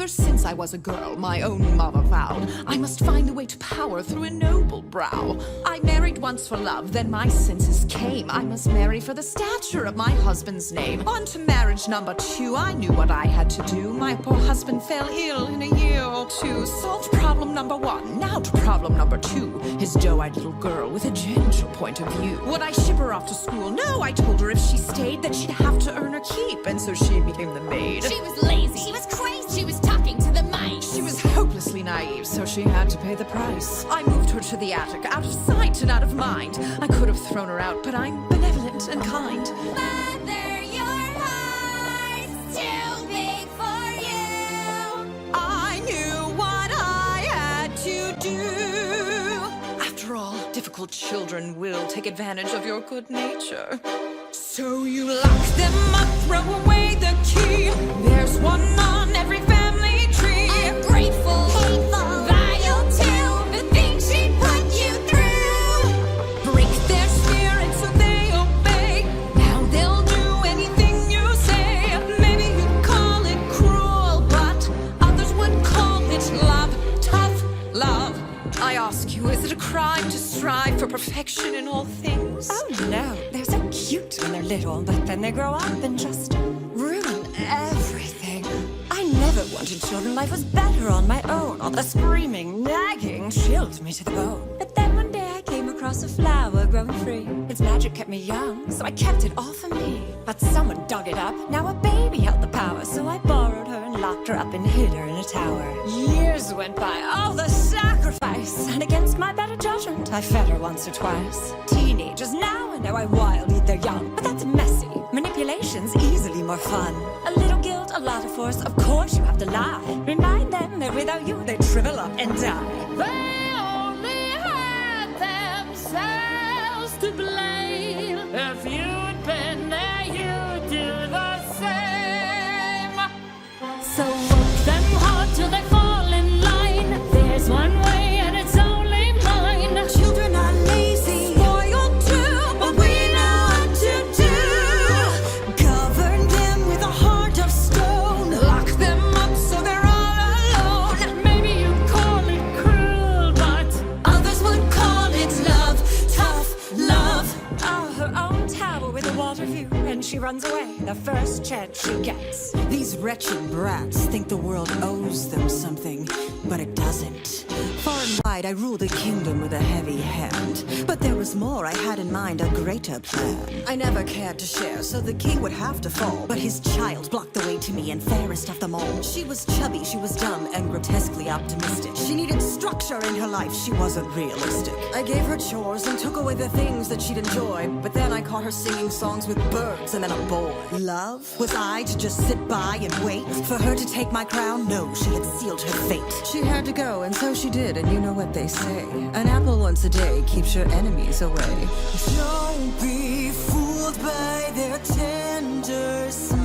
Ever since I was a girl, my own mother vowed I must find the way to power through a noble brow. I married once for love, then my senses came. I must marry for the stature of my husband's name. On to marriage number 2, I knew what I had to do. My poor husband fell ill in a year or 2. Solved problem number 1, now to problem number 2. His doe-eyed little girl with a gentle point of view. Would I ship her off to school? No, I told her if she stayed that she'd have to earn her keep, and so she became the maid. She was lazy, she was crazy, she was talking to the mice. She was hopelessly naive, so she had to pay the price. I moved her to the attic, out of sight and out of mind. I could have thrown her out, but I'm benevolent and kind. Mother, your heart's too big for you. I knew what I had to do. After all, difficult children will take advantage of your good nature. So you lock them up, throw away the key. There's one on every family tree. Ungrateful, hateful, vile too. The things she put you through. Break their spirit so they obey. Now they'll do anything you say. Maybe you call it cruel, but others would call it love. Tough love. I ask you, is it a crime to strive for perfection in all things? Oh no, they're so cute when they're little, but then they grow up and just ruin everything. I never wanted children, life was better on my own. All the screaming, nagging chilled me to the bone. But then one day I came across a flower growing free. Its magic kept me young, so I kept it all for me. But someone dug it up, now a baby held the power. So I borrowed her and locked her up and hid her in a tower. Years went by, all the sacrifice, and against my better judgment, I fed her once or twice. Teenagers now, and now I wild eat their young. But that's messy, manipulation's easily more fun. A little guilt, a lot of force, of course you have to lie. Remind them that without you they shrivel up and die. They only had themselves to blame. If you'd been there, you'd do the same. So work them hard till they fall in line. There's one way and it's only mine. Children are lazy, spoiled too, but we know what to do. Govern them with a heart of stone. Lock them up so they're all alone. Maybe you call it cruel, but Others would call it love, tough love. Oh, her own tower with a water view, and she runs away the first chance she gets. These wretched brats think the world owes them something, but it doesn't. Far and wide I rule the kingdom with a heavy hand, but there was more. I had in mind a greater plan. I never cared to share, so the king would have to fall. But his child blocked the way to me, and fairest of them all. She was chubby, she was dumb, and grotesquely optimistic. She needed structure in her life, she wasn't realistic. I gave her chores and took away the things that she'd enjoy, but then I caught her singing songs with birds and then a boy. Love? Was I to just sit by and wait for her to take my crown? No, she had sealed her fate. She had to go, and so she did, and you know what they say. An apple once a day keeps your enemies away. Don't be fooled by their tender smile.